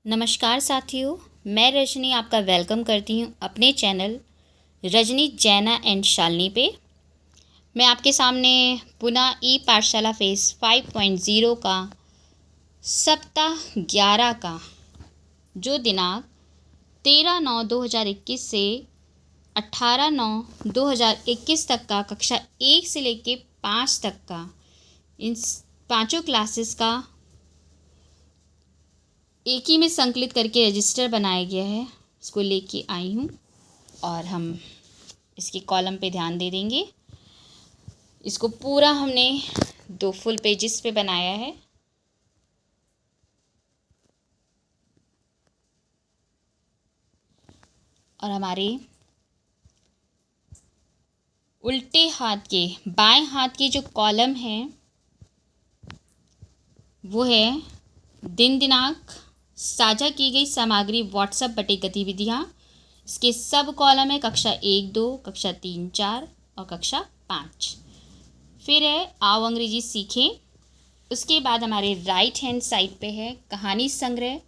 नमस्कार साथियों, मैं रजनी आपका वेलकम करती हूँ अपने चैनल रजनी जैना एंड शालिनी पे। मैं आपके सामने पुनः ई पाठशाला फेज़ 5.0 का सप्ताह 11 का जो दिनांक 13/9/2021 से 18/9/2021 तक का कक्षा 1 से लेके 5 तक का इन पाँचों क्लासेस का एक ही में संकलित करके रजिस्टर बनाया गया है, इसको लेके आई हूँ और हम इसकी कॉलम पे ध्यान दे देंगे। इसको पूरा हमने 2 फुल पेजेस पे बनाया है। और हमारे उल्टे हाथ के बाएं हाथ की जो कॉलम है वो है दिन दिनांक, साझा की गई सामग्री, व्हाट्सएप बटे गतिविधियाँ। इसके सब कॉलम है कक्षा 1-2, कक्षा 3-4 और कक्षा 5। फिर है आओ अंग्रेजी सीखें। उसके बाद हमारे राइट हैंड साइड पे है कहानी संग्रह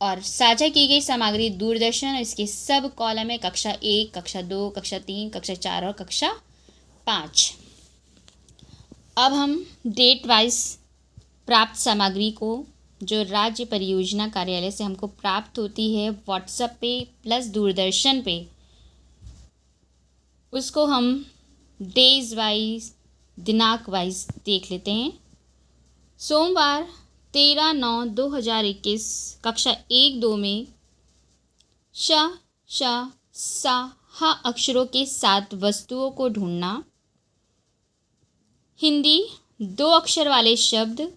और साझा की गई सामग्री दूरदर्शन। इसके सब कॉलम है कक्षा 1, कक्षा 2, कक्षा 3, कक्षा 4 और कक्षा 5। अब हम डेट वाइज प्राप्त सामग्री को जो राज्य परियोजना कार्यालय से हमको प्राप्त होती है व्हाट्सएप पे प्लस दूरदर्शन पे, उसको हम डेज वाइज दिनांक वाइज देख लेते हैं। सोमवार 13/9/2021 कक्षा 1-2 में श, श, सा, हा अक्षरों के साथ वस्तुओं को ढूंढना। हिंदी 2 अक्षर वाले शब्द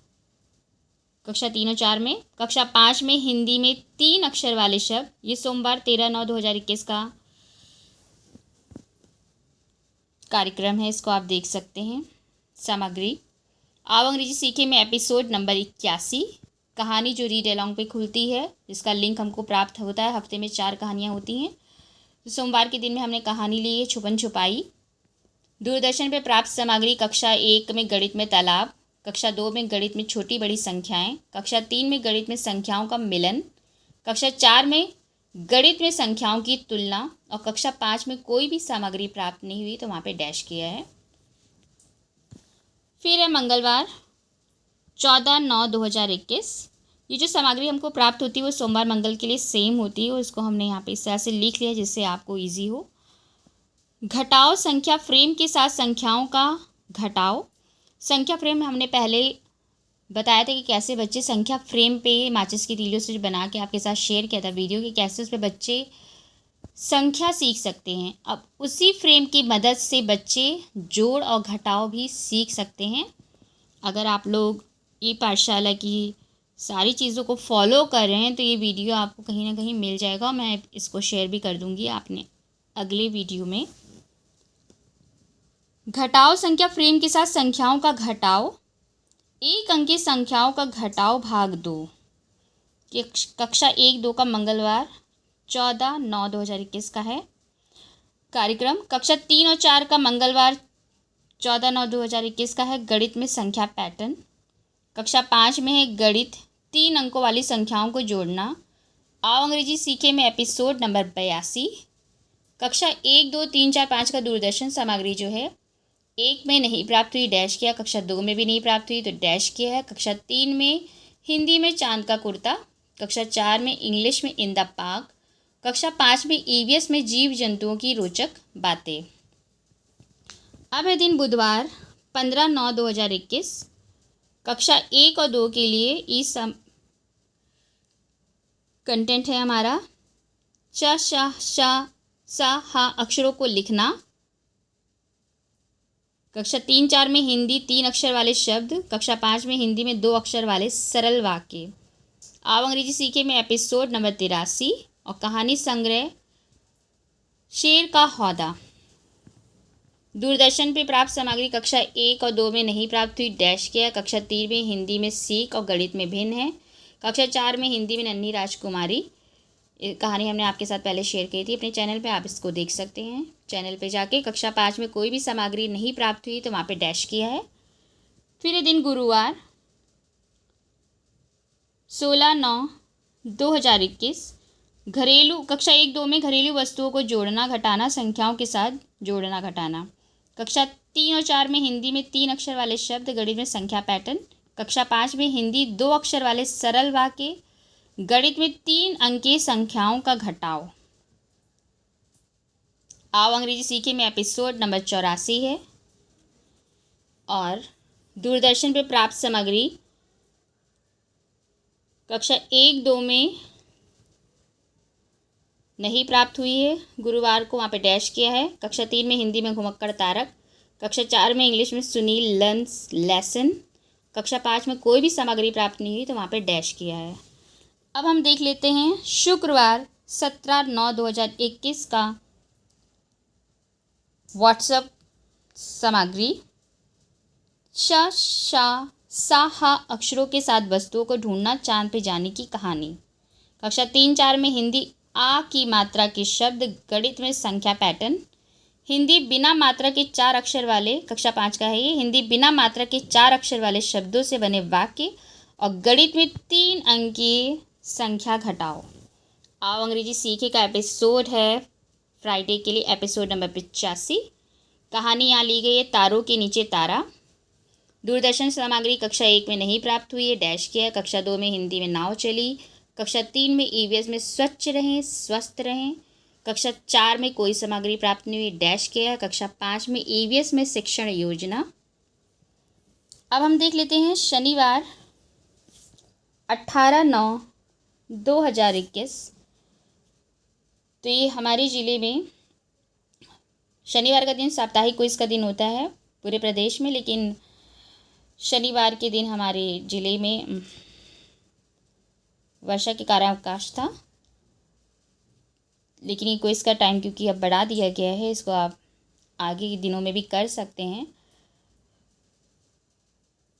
कक्षा 3 और 4 में। कक्षा 5 में हिंदी में 3 अक्षर वाले शब्द। ये सोमवार 13/9/2021 का कार्यक्रम है, इसको आप देख सकते हैं। सामग्री आओ अंग्रेजी सीखे में एपिसोड नंबर 81 कहानी जो रीड अलॉन्ग पे खुलती है, जिसका लिंक हमको प्राप्त होता है। हफ्ते में 4 कहानियाँ होती हैं। तो सोमवार के दिन में हमने कहानी ली है छुपन छुपाई। दूरदर्शन पे प्राप्त सामग्री कक्षा 1 में गणित में तालाब, कक्षा 2 में गणित में छोटी बड़ी संख्याएं, कक्षा 3 में गणित में संख्याओं का मिलन, कक्षा 4 में गणित में संख्याओं की तुलना और कक्षा 5 में कोई भी सामग्री प्राप्त नहीं हुई तो वहाँ पे डैश किया है। फिर है मंगलवार 14/9/2021। ये जो सामग्री हमको प्राप्त होती है वो सोमवार मंगल के लिए सेम होती है और इसको हमने यहाँ पे इस तरह से लिख लिया जिससे आपको ईजी हो। घटाओ संख्या फ्रेम के साथ संख्याओं का घटाओ। संख्या फ्रेम हमने पहले बताया था कि कैसे बच्चे संख्या फ्रेम पे माचिस की तीलियों से बना के आपके साथ शेयर किया था वीडियो कि कैसे उस पर बच्चे संख्या सीख सकते हैं। अब उसी फ्रेम की मदद से बच्चे जोड़ और घटाव भी सीख सकते हैं। अगर आप लोग ई पाठशाला की सारी चीज़ों को फॉलो कर रहे हैं तो ये वीडियो आपको कहीं ना कहीं मिल जाएगा। मैं इसको शेयर भी कर दूँगी आपने अगले वीडियो में। घटाओ संख्या फ्रेम के साथ संख्याओं का घटाओ। एक अंक की संख्याओं का घटाओ भाग 2। कक्षा 1-2 का मंगलवार 14/9/2021 का है कार्यक्रम। कक्षा 3 और 4 का मंगलवार 14/9/2021 का है गणित में संख्या पैटर्न। कक्षा 5 में है गणित 3 अंकों वाली संख्याओं को जोड़ना। आओ अंग्रेजी सीखे में एपिसोड नंबर 82। कक्षा 1, 2, 3, 4, 5 का दूरदर्शन सामग्री जो है 1 में नहीं प्राप्त हुई डैश किया, कक्षा 2 में भी नहीं प्राप्त हुई तो डैश किया है। कक्षा 3 में हिंदी में चांद का कुर्ता, कक्षा 4 में इंग्लिश में इन द पार्क, कक्षा 5 में ईवीएस में जीव जंतुओं की रोचक बातें। अब है दिन बुधवार 15/9/2021 कक्षा 1 और 2 के लिए इस कंटेंट है हमारा च, श, सा, हा अक्षरों को लिखना। कक्षा 3-4 में हिंदी 3 अक्षर वाले शब्द, कक्षा 5 में हिंदी में 2 अक्षर वाले सरल वाक्य। आओ अंग्रेजी सीखे में एपिसोड नंबर 83 और कहानी संग्रह शेर का हौदा। दूरदर्शन पे प्राप्त सामग्री कक्षा 1 और 2 में नहीं प्राप्त हुई डैश किया। कक्षा 3 में हिंदी में सीख और गणित में भिन्न है। कक्षा 4 में हिंदी में नन्ही राजकुमारी। कहानी हमने आपके साथ पहले शेयर की थी अपने चैनल पे, आप इसको देख सकते हैं चैनल पे जाके। कक्षा 5 में कोई भी सामग्री नहीं प्राप्त हुई तो वहाँ पे डैश किया है। फिर दिन गुरुवार 16/9 2021 घरेलू कक्षा 1-2 में घरेलू वस्तुओं को जोड़ना घटाना, संख्याओं के साथ जोड़ना घटाना। कक्षा 3 और 4 में हिंदी में 3 अक्षर वाले शब्द, गणित में संख्या पैटर्न। कक्षा 5 में हिंदी 2 अक्षर वाले सरल वाक्य, गणित में 3 अंकीय संख्याओं का घटाव। आओ अंग्रेजी सीखे में एपिसोड नंबर 84 है। और दूरदर्शन पर प्राप्त सामग्री कक्षा 1-2 में नहीं प्राप्त हुई है, गुरुवार को वहाँ पे डैश किया है। कक्षा 3 में हिंदी में घुमक्कड़ तारक। कक्षा 4 में इंग्लिश में सुनील लर्न्स लेसन। कक्षा 5 में कोई भी सामग्री प्राप्त नहीं हुई तो वहाँ पे डैश किया है। अब हम देख लेते हैं शुक्रवार 17/9/2021 का व्हाट्सएप सामग्री। श शा सा हा अक्षरों के साथ वस्तुओं को ढूंढना, चांद पे जाने की कहानी। कक्षा 3-4 में हिंदी आ की मात्रा के शब्द, गणित में संख्या पैटर्न। हिंदी बिना मात्रा के 4 अक्षर वाले, कक्षा 5 का है ये, हिंदी बिना मात्रा के 4 अक्षर वाले शब्दों से बने वाक्य। और गणित में 3 अंकीय संख्या घटाओ। आओ अंग्रेजी सीखे का एपिसोड है फ्राइडे के लिए एपिसोड नंबर 85। कहानी यहाँ ली गई है तारों के नीचे तारा। दूरदर्शन सामग्री कक्षा 1 में नहीं प्राप्त हुई है, डैश किया है। कक्षा 2 में हिंदी में नाव चली। कक्षा 3 में ईवीएस में स्वच्छ रहें स्वस्थ रहें। कक्षा 4 में कोई सामग्री प्राप्त नहीं हुई, डैश किया है। कक्षा 5 में ईवीएस में शिक्षण योजना। अब हम देख लेते हैं शनिवार 18/9/2021। तो ये हमारे ज़िले में शनिवार का दिन साप्ताहिक क्विज का दिन होता है पूरे प्रदेश में, लेकिन शनिवार के दिन हमारे ज़िले में वर्षा के कारण अवकाश था। लेकिन ये क्विज का टाइम क्योंकि अब बढ़ा दिया गया है, इसको आप आगे के दिनों में भी कर सकते हैं।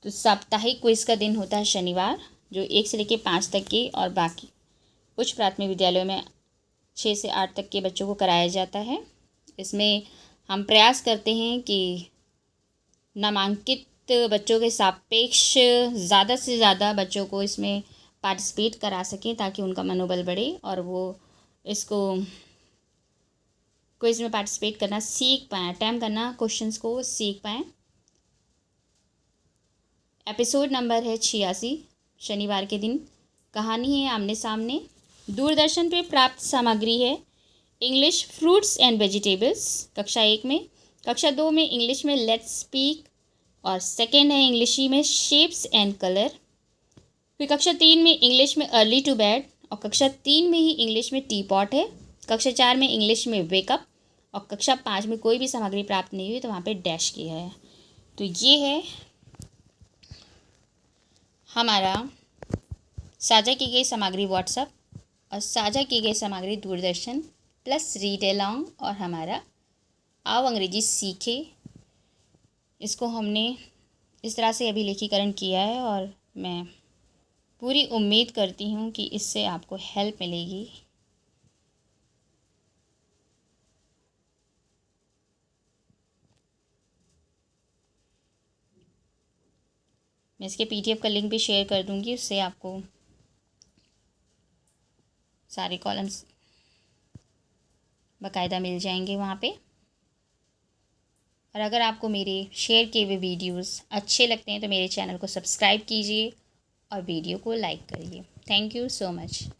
तो साप्ताहिक क्विज का दिन होता है शनिवार, जो 1 से लेकर 5 तक के और बाकी उच्च प्राथमिक विद्यालयों में 6 से 8 तक के बच्चों को कराया जाता है। इसमें हम प्रयास करते हैं कि नामांकित बच्चों के सापेक्ष ज़्यादा से ज़्यादा बच्चों को इसमें पार्टिसिपेट करा सकें, ताकि उनका मनोबल बढ़े और वो इसको क्विज में पार्टिसिपेट करना सीख पाएँ, अटैम्प्ट करना क्वेश्चंस को सीख पाएँ। एपिसोड नंबर है 86, शनिवार के दिन। कहानी है आमने सामने। दूरदर्शन पे प्राप्त सामग्री है इंग्लिश फ्रूट्स एंड वेजिटेबल्स कक्षा 1 में। कक्षा 2 में इंग्लिश में लेट्स स्पीक और सेकेंड है इंग्लिशी में शेप्स एंड कलर। फिर कक्षा 3 में इंग्लिश में अर्ली टू बेड और कक्षा 3 में ही इंग्लिश में टी पॉट है। कक्षा 4 में इंग्लिश में वेकअप और कक्षा 5 में कोई भी सामग्री प्राप्त नहीं हुई तो वहाँ पे डैश किया है। तो ये है हमारा साझा की गई सामग्री व्हाट्सएप और साझा की गई सामग्री दूरदर्शन प्लस रीड अलोंग और हमारा आओ अंग्रेजी सीखे। इसको हमने इस तरह से अभिलेखीकरण किया है और मैं पूरी उम्मीद करती हूँ कि इससे आपको हेल्प मिलेगी। मैं इसके पीडीएफ का लिंक भी शेयर कर दूँगी, उससे आपको सारे कॉलम्स बाकायदा मिल जाएंगे वहाँ पे। और अगर आपको मेरे शेयर किए हुए वीडियोस अच्छे लगते हैं तो मेरे चैनल को सब्सक्राइब कीजिए और वीडियो को लाइक करिए। Thank you so much.